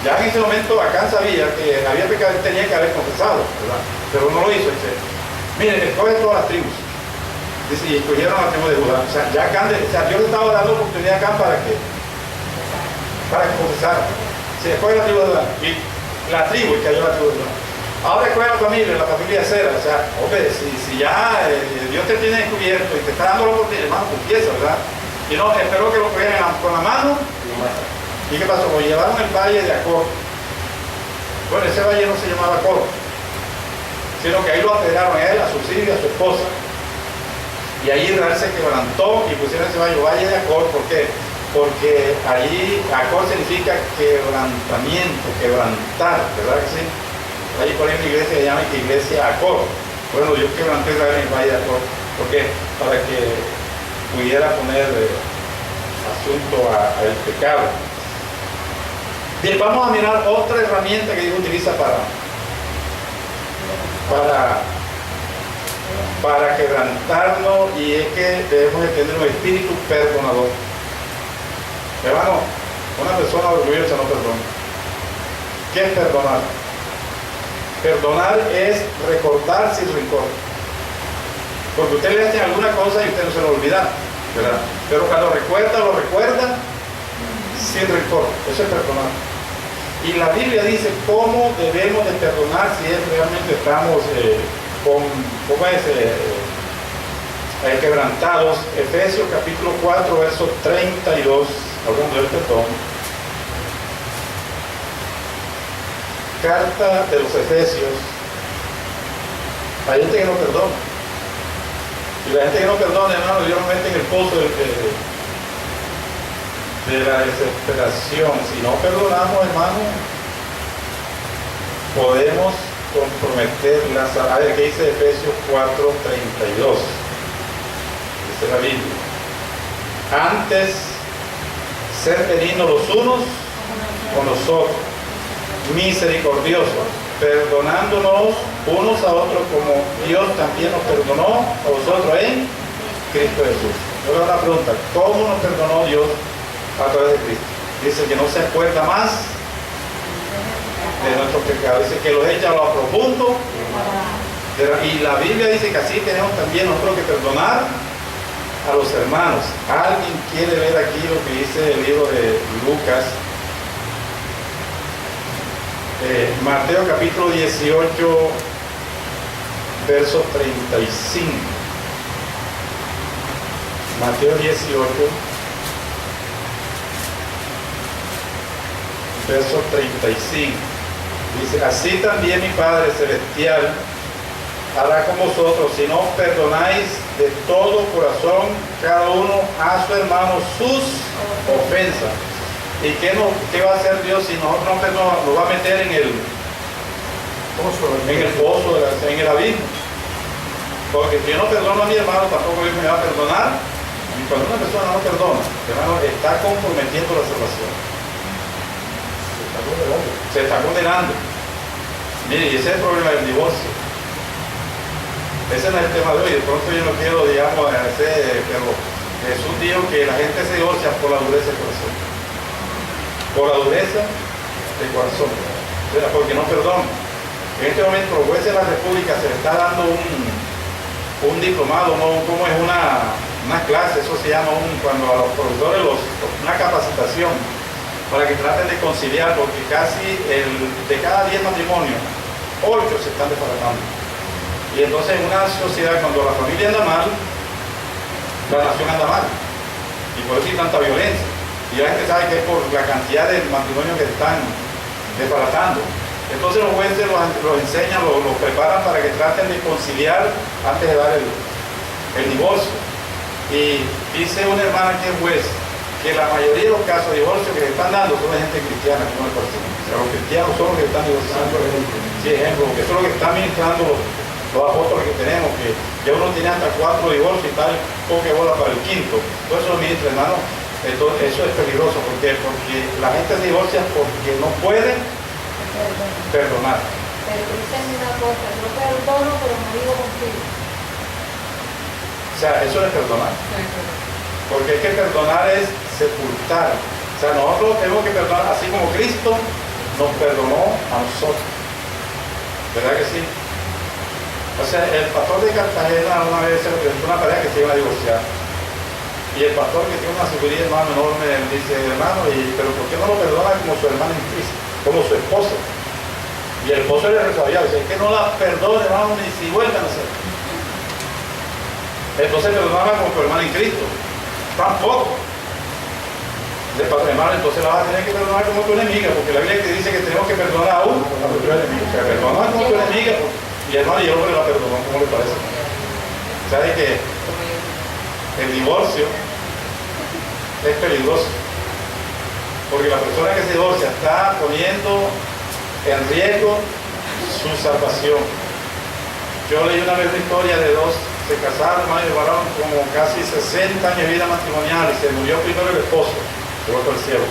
Ya en ese momento Acán sabía que había pecado, él tenía que haber confesado, ¿verdad? Pero no lo hizo. Dice, miren, escoge todas las tribus. Dice, y escogieron a la tribu de Judá. O sea, ya Acán, Dios le estaba dando oportunidad a Acán para que confesara. Se escoge la tribu de Judá. Y la tribu, y cayó la tribu de Judá. Ahora escoge la familia de Sera. O sea, hombre, si ya Dios te tiene descubierto y te está dando la oportunidad, hermano, confiesa, ¿verdad? Y no, esperó que lo cogieran con la mano. ¿Y qué pasó? Lo llevaron al valle de Acor. Bueno, ese valle no se llamaba Acor, sino que ahí lo apedrearon a él, a sus hijos y a su esposa. Y ahí Israel se quebrantó y pusieron ese valle de Acor. ¿Por qué? Porque allí Acor significa quebrantamiento, quebrantar, ¿verdad que sí? Ahí por ejemplo iglesia se llama iglesia Acor. Bueno, Dios quebrantó a Israel en el valle de Acor. ¿Por qué? Para que pudiera poner asunto al pecado. Bien, vamos a mirar otra herramienta que Dios utiliza para quebrantarnos, y es que debemos de tener un espíritu perdonador. Hermano, una persona orgullosa no perdona. ¿Qué es perdonar? Perdonar es recordar sin rencor. Porque usted le hace alguna cosa y usted no se lo olvida, ¿verdad? Pero cuando lo recuerda sin rencor. Eso es perdonar. Y la Biblia dice cómo debemos de perdonar si es realmente estamos quebrantados. Efesios capítulo 4, verso 32, hablando del perdón. Carta de los Efesios. Hay gente que no perdona. Y la gente que no perdona, hermano, Dios nos mete en el pozo de la desesperación. Si no perdonamos, hermano, podemos comprometerlas. A ver, ¿qué dice Efesios 4:32? Dice la Biblia. Antes, ser benignos los unos con los otros, misericordiosos, perdonándonos unos a otros como Dios también nos perdonó a vosotros en Cristo Jesús. Ahora una pregunta, ¿cómo nos perdonó Dios a través de Cristo? Dice que no se acuerda más de nuestros pecados, dice que los echa a lo profundo, y la Biblia dice que así tenemos también nosotros que perdonar a los hermanos. ¿Alguien quiere ver aquí lo que dice el libro de Lucas? Mateo capítulo 18, verso 35. Mateo 18, verso 35. Dice, así también mi Padre Celestial hará con vosotros si no perdonáis de todo corazón cada uno a su hermano sus ofensas. ¿Y qué va a hacer Dios si nosotros no perdonamos? Nos va a meter en el pozo, en el abismo. Porque si yo no perdono a mi hermano, tampoco Dios me va a perdonar. Y cuando una persona no perdona, hermano, está comprometiendo la salvación. Se está condenando. Mire, y ese es el problema del divorcio. Ese no es el tema de hoy. De pronto yo no quiero, digamos, pero Jesús dijo que la gente se divorcia por la dureza del corazón. Por la dureza del corazón. Porque no perdona. En este momento, los jueces de la República se le está dando un diplomado, ¿no? Como es una una clase, eso se llama cuando a los profesores una capacitación para que traten de conciliar, porque casi de cada 10 matrimonios, 8 se están desbaratando. Y entonces en una sociedad, cuando la familia anda mal, la nación anda mal. Y por eso hay tanta violencia. Y la gente sabe que es por la cantidad de matrimonios que están desbaratando. Entonces los jueces los enseñan, los preparan para que traten de conciliar antes de dar el divorcio. Y dice una hermana que es juez, que la mayoría de los casos de divorcio que se están dando son de gente cristiana, como el partido. O sea, los cristianos son los que están divorciando, sí, ejemplo, que eso es lo que están ministrando los apóstoles que tenemos, que ya uno tiene hasta 4 divorcios y tal, poca bola para el quinto. Todo eso lo ministra, hermano. Entonces, eso es peligroso. ¿Por qué? Porque la gente se divorcia porque no puede perdonar. Pero dicen una cosa, yo perdono, pero no vivo contigo. O sea, eso es perdonar. Porque es que perdonar es sepultar. O sea, nosotros tenemos que perdonar, así como Cristo nos perdonó a nosotros. ¿Verdad que sí? O sea, el pastor de Cartagena una vez se le presentó una pareja que se iba a divorciar. Y el pastor, que tiene una seguridad hermano enorme, dice, hermano, pero ¿por qué no lo perdona como su hermana en Cristo? Como su esposa. Y el esposo le resolvió, dice, es que no la perdone, hermano, ni si vuelvan a hacer. Entonces perdonaba como tu hermana en Cristo. Tampoco. Hermano, entonces la vas a tener que perdonar como tu enemiga, porque la Biblia te dice que tenemos que perdonar a nuestro enemigo. O sea, perdonar como tu enemiga, y hermano, y el hombre la perdonó, ¿cómo le parece? ¿Sabe que el divorcio es peligroso? Porque la persona que se divorcia está poniendo en riesgo su salvación. Yo leí una vez una historia de dos, se casaron, hermano, y llevaron como casi 60 años de vida matrimonial, y se murió primero el esposo, se fue por el cielo.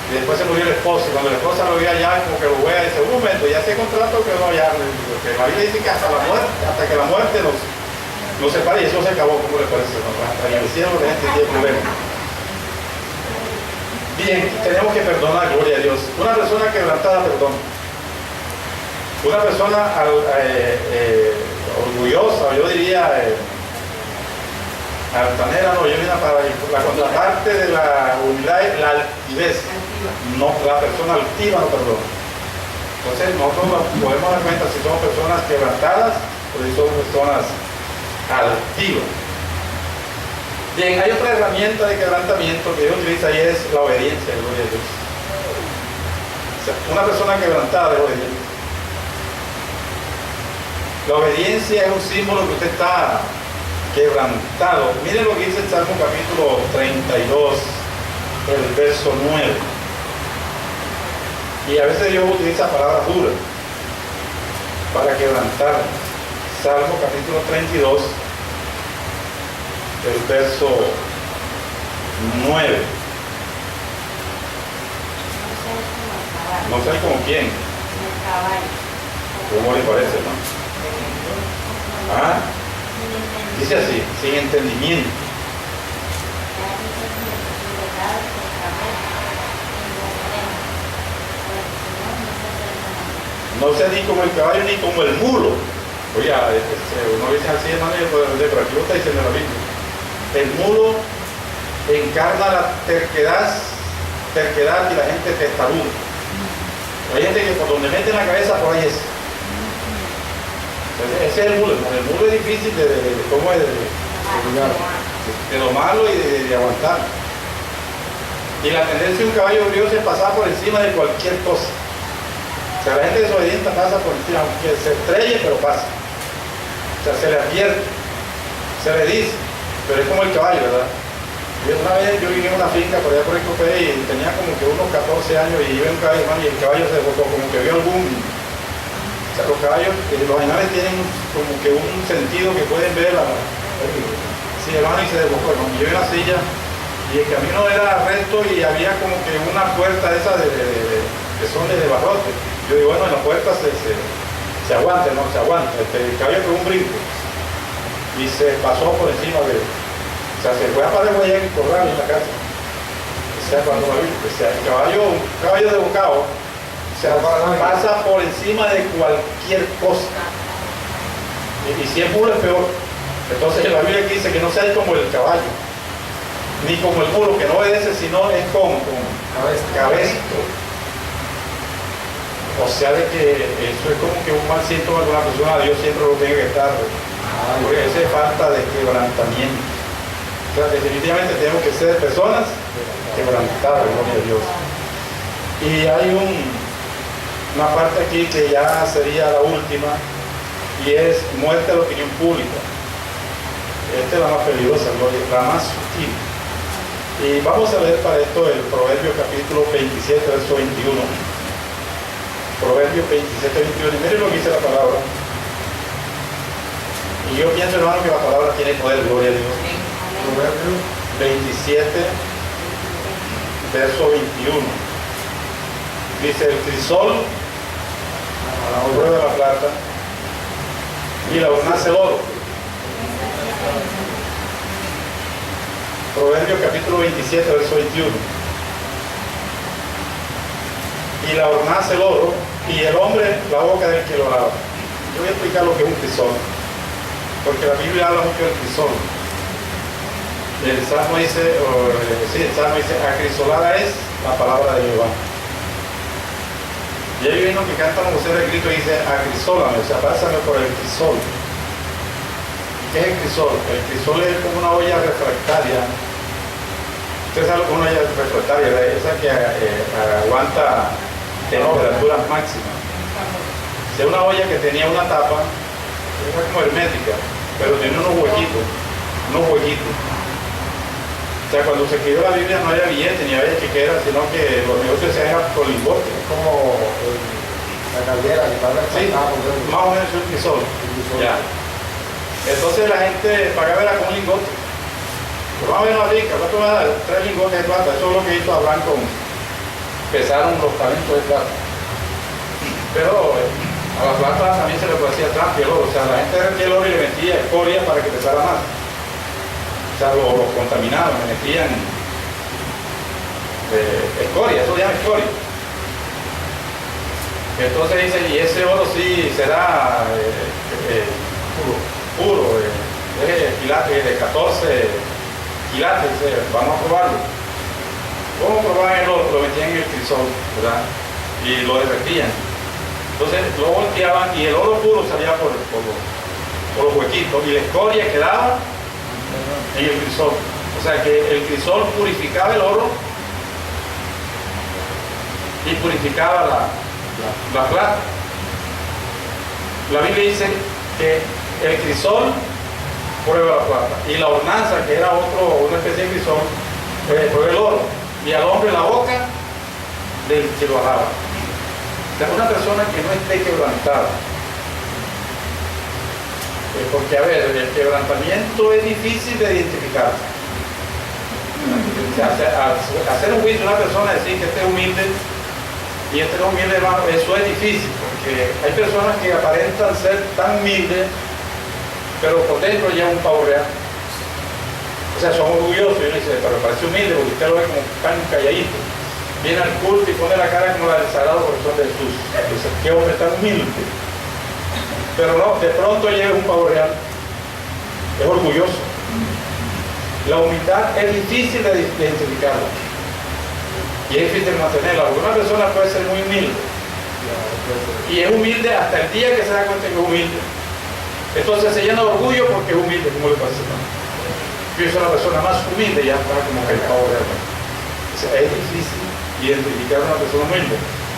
Y después se murió el esposo, y cuando la esposa lo veía ya, como que lo vea, dice, un momento, ya se contrato que no, ya, porque la Biblia dice que hasta que la muerte nos separe, y eso se acabó, ¿cómo le parece? Hasta en el cielo la gente tiene problemas. Bien, tenemos que perdonar, gloria a Dios. Una persona quebrantada perdona. Una persona orgullosa, yo diría altanera, no, yo diría para la contraparte de la humildad, la altivez. No, la persona altiva no perdona. Entonces nosotros podemos dar cuenta si somos personas quebrantadas o si somos personas altivas. Bien, hay otra herramienta de quebrantamiento que Dios utiliza y es la obediencia, gloria a Dios. O sea, una persona quebrantada es obediente. La obediencia es un símbolo que usted está quebrantado. Miren lo que dice el Salmo capítulo 32, el verso 9. Y a veces Dios utiliza palabras duras para quebrantar. Salmo capítulo 32, el verso 9. No sé como quién. ¿Cómo le parece, no? ¿Ah? Dice así, sin entendimiento. No sé ni como el caballo ni como el mulo. Oye, uno dice así, hermano, pero aquí está diciendo la Biblia. El mulo encarna la terquedad y la gente testaruda. Hay gente que por donde mete la cabeza, por ahí es. Ese es el mulo. El mulo es difícil de domarlo y de aguantar. Y la tendencia de un caballo brioso es pasar por encima de cualquier cosa. O sea, la gente desobediente pasa por encima, aunque se estrelle, pero pasa. O sea, se le advierte, se le dice, pero es como el caballo, ¿verdad? Y una vez yo viví en una finca por allá por el Copé y tenía como que unos 14 años y iba en un caballo, hermano, y el caballo se desbocó, como que vio algún... O sea, los caballos, los animales tienen como que un sentido que pueden ver sí, hermano, y se desbocó, hermano. Yo en la silla y el camino era recto y había como que una puerta de esas que son de barrote. Yo digo, bueno, en la puerta se aguanta, ¿no? Se aguanta. El caballo pegó un brinco y se pasó por encima de... O sea, se fue a parar allá en el corral en la casa. O sea, cuando un caballo de bocado, o sea, pasa por encima de cualquier cosa. Y si es mulo es peor. Entonces la Biblia aquí dice que no seáis como el caballo, ni como el burro, que no obedece, sino es con cabezto. O sea, de que eso es como que un mal síntoma de una persona, Dios siempre lo tiene que estar, porque esa es falta de quebrantamiento. O sea, definitivamente tenemos que ser personas quebrantadas, gloria a Dios. Y hay una parte aquí que ya sería la última, y es muerte a la opinión pública. Esta es la más peligrosa, gloria, la más sutil. Y vamos a leer para esto el Proverbio capítulo 27, verso 21. Proverbios 27, 21, y miren lo que dice la palabra. Y yo pienso, hermano, que la palabra tiene poder, gloria a Dios. Proverbios 27, verso 21. Dice: el crisol prueba la plata y la hornaza el oro. Proverbios capítulo 27, verso 21. Y la hornaza el oro, y el hombre la boca del que lo lava. Yo voy a explicar lo que es un crisol, porque la Biblia habla mucho del crisol. El Salmo dice, acrisolada es la palabra de Jehová. Y hay uno que canta una voz de grito y dice, acrisólame, o sea, pásame por el crisol. ¿Qué es el crisol? El crisol es como una olla refractaria. Usted sabe como una olla refractaria, esa que aguanta temperaturas máximas. Es una olla que tenía una tapa, era como hermética, pero tenía unos huequitos. O sea, cuando se escribió la Biblia no había billete ni había chequera, sino que los negocios se hacían por lingotes. Como la caldera que para sí, más o menos un crisol. Ya. Entonces la gente pagaba era con un lingote. Pero vamos a ver una rica, ¿cuánto va a dar? 3 lingotes de plata. Eso es lo que hizo Abraham con... pesaron los talentos de plata. Pero a la plata también se le hacía trampa y el oro. O sea, la gente derretía el oro y le metía escoria para que pesara más. O sea, los contaminaban, le metían escoria, eso se llama escoria. Entonces dice, y ese oro sí será puro, de 14 quilates, vamos a probarlo. ¿Cómo probaban el oro? Lo metían en el crisol, ¿verdad? Y lo derretían. Entonces lo volteaban y el oro puro salía por los huequitos y la escoria quedaba en el crisol. O sea que el crisol purificaba el oro y purificaba la plata. La Biblia dice que el crisol prueba la plata y la hornaza, que era una especie de crisol, prueba el oro, y al hombre la boca del que lo alaba. O sea, una persona que no esté quebrantada. Porque, a ver, el quebrantamiento es difícil de identificar. Hacer un juicio de una persona, decir que este es humilde y este no es humilde, hermano, eso es difícil, porque hay personas que aparentan ser tan humildes, pero por dentro llevan un pavo real. O sea, son orgullosos, y uno dice, pero parece humilde, porque usted lo ve como tan calladito. Viene al culto y pone la cara como la del Sagrado Corazón de Jesús. Dice, qué hombre tan humilde. Pero no, de pronto llega un pavo real. Es orgulloso. La humildad es difícil de identificarla. Y es difícil de mantenerla. Porque una persona puede ser muy humilde. Y es humilde hasta el día que se da cuenta que es humilde. Entonces se llena de orgullo porque es humilde, como le parece. Yo soy la persona más humilde, ya está como que el pavo real. O sea, es difícil identificar a una persona humilde.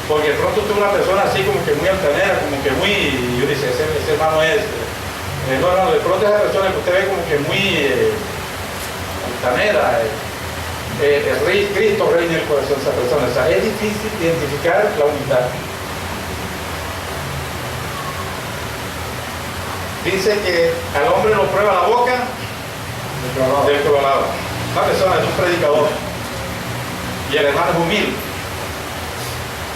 Porque de pronto usted es una persona así como que muy altanera, como que muy, yo dice, ese hermano es, no, de pronto esa persona que usted ve como que muy altanera, Cristo reina en el corazón de esa persona. O sea, es difícil identificar la humildad. Dice que al hombre lo prueba la boca del que lo alaba. Una persona es un predicador y el hermano es humilde.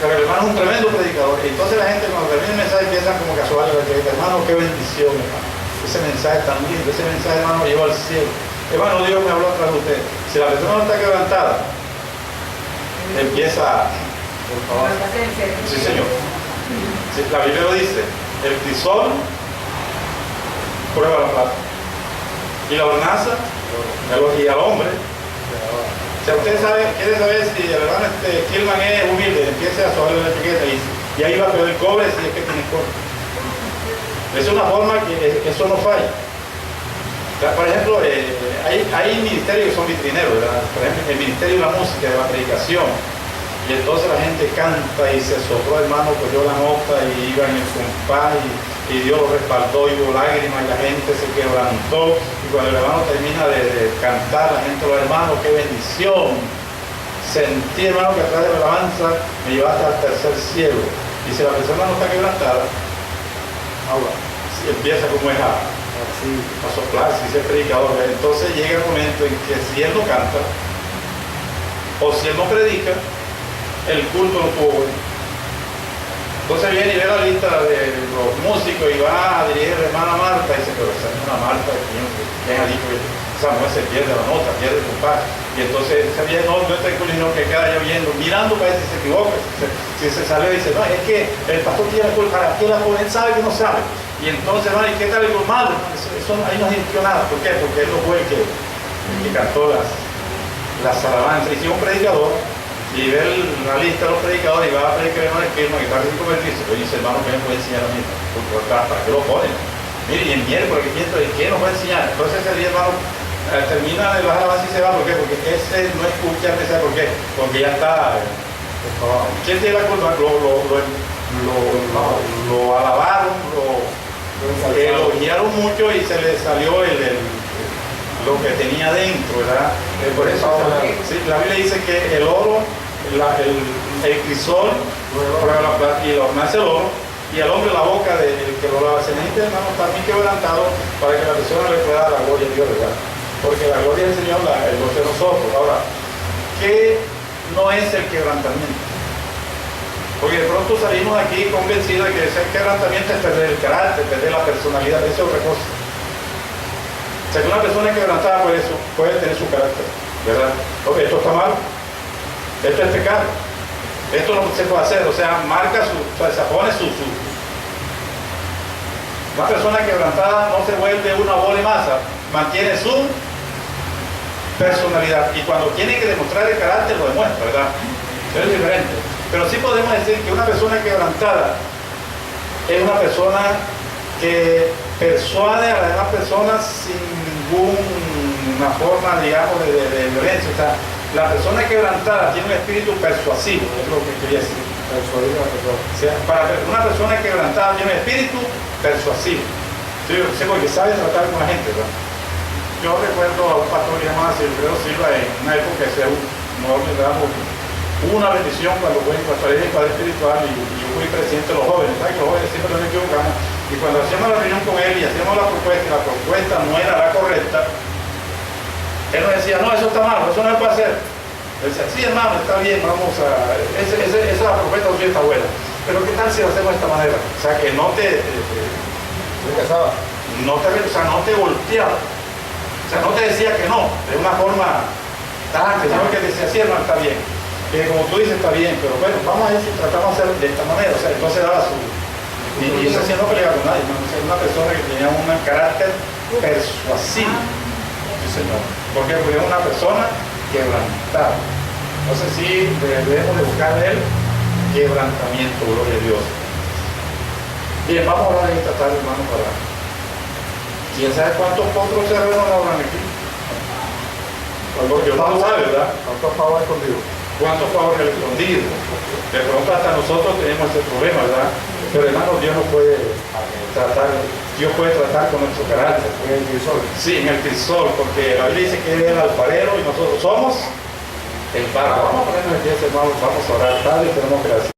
Pero el hermano es un tremendo predicador. Y entonces la gente cuando termina el mensaje empiezan como casual, hermano, qué bendición, hermano. Ese mensaje tan lindo, ese mensaje, hermano, me llevó al cielo. Hermano, Dios me habló a través de usted. Si la persona no está quebrantada, empieza. Por favor. Sí, señor. Sí, la Biblia lo dice, el crisol prueba la plata. Y la ordenanza, y al hombre. O sea, usted quiere saber si el hermano Kilman es humilde, empiece a sobarle la etiqueta y ahí va a pedir cobre si es que tiene cobre. Es una forma que eso no falla. O sea, por ejemplo, hay ministerios que son vitrineros, ¿verdad? Por ejemplo, el ministerio de la música, de la predicación. Y entonces la gente canta y se sopló, hermano, cogió la nota y iba en el compás y Dios lo respaldó y hubo lágrimas y la gente se quebrantó. Y cuando el hermano termina de cantar, la gente, los hermanos, qué bendición. Sentí, hermano, que atrás de la alabanza me llevaste al tercer cielo. Y si la persona no está quebrantada, ahora, si empieza como es a soplar, si es predicador, entonces llega el momento en que si él no canta o si él no predica, el culto no tuvo bueno. Entonces viene y ve la lista de los músicos y va a dirigir a la hermana Marta y dice, pero esa es una Marta, ¿quién ha dicho que esa mujer se pierde la nota, pierde el compás? Y entonces se viene, no está el culto, que queda yo viendo, mirando para ver si se equivoca, si se sale y dice, no, es que el pastor tiene la culpa, ¿para qué la pone? Él sabe que no sabe. Y entonces, no, ¿y qué tal el malo? Eso ahí no dirigió nada. ¿Por qué? Porque él no fue el que cantó las alabanzas. Y si un predicador, y ve la lista de los predicadores y va a predicar hermano Kilman que está recién convertirse, pues dice, hermano, ¿qué me puede enseñar a mí? ¿Para qué lo ponen? Mire, y el miércoles, ¿qué nos va a enseñar? Entonces ese día, hermano, termina de bajar alabanza y se va. ¿Por qué? Porque ese no escucha, ¿sabe por qué? Porque ya está. ¿Quién tiene la culpa? Lo alabaron, lo elogiaron mucho y se le salió lo que tenía dentro, ¿verdad? Por eso sí, la Biblia dice que el oro, el crisol prueba la plata y la ornace el oro, y el hombre la boca del que lo lava. Se necesita, hermano, también quebrantado para que la persona le pueda dar la gloria a Dios, ¿verdad? Porque la gloria del Señor el gozo de nosotros. Ahora, ¿qué no es el quebrantamiento? Porque de pronto salimos aquí convencidos de que ese quebrantamiento es perder el carácter, perder la personalidad, eso es otra cosa. O sea, que una persona quebrantada por eso puede tener su carácter, ¿verdad? Porque esto está mal, esto es pecado, esto no se puede hacer, o sea, marca se pone su. Una persona quebrantada no se vuelve una bola de masa, mantiene su personalidad y cuando tiene que demostrar el carácter lo demuestra, ¿verdad? Eso es diferente. Pero sí podemos decir que una persona quebrantada es una persona que persuade a las demás personas sin ninguna forma, digamos, de violencia. O sea, la persona quebrantada tiene un espíritu persuasivo, es lo que quería decir. Persuadir a la persona. O sea, para una persona quebrantada tiene un espíritu persuasivo. Sí, porque sabe tratar con la gente, ¿verdad? Yo recuerdo a un pastor llamado Silvio Silva en una época que nosotros le damos una bendición cuando fue en Costa Rica, padre espiritual, y yo fui presidente de los jóvenes. ¿Sabes? Que los jóvenes siempre nos equivocamos. Y cuando hacíamos la reunión con él y hacíamos la propuesta, y la propuesta no era la correcta, él nos decía, no, eso está mal, eso no se puede hacer. Él decía, sí, hermano, está bien, vamos a. Esa propuesta sí está buena. Pero ¿qué tal si lo hacemos de esta manera? O sea, que no te volteaba. O sea, no te decía que no, de una forma tajante, sino que decía, sí, hermano, está bien. Que como tú dices, está bien, pero bueno, vamos a ver si tratamos de hacer de esta manera. O sea, entonces daba su. Y eso sí no peleaba con nadie, ¿no? O sea, una persona que tenía un carácter persuasivo. Sí, señor. Porque es una persona quebrantada. Entonces sí debemos de buscar el quebrantamiento, gloria a Dios. Bien, vamos a hablar de esta tarde, hermano, para. ¿Quién sabe cuántos potros cerrados habrán aquí? Yo no lo sabe, ¿verdad? ¿Cuántos favores escondidos? ¿Cuántos favores escondidos? De pronto hasta nosotros tenemos ese problema, ¿verdad? Pero hermano, Dios nos puede tratar, Dios puede tratar con nuestro carácter. En el crisol. Sí, en el crisol, porque la Biblia dice que Él es el alfarero y nosotros somos el barro. Vamos a ponernos en pie, hermanos, vamos a orar. Padre, tenemos gracias.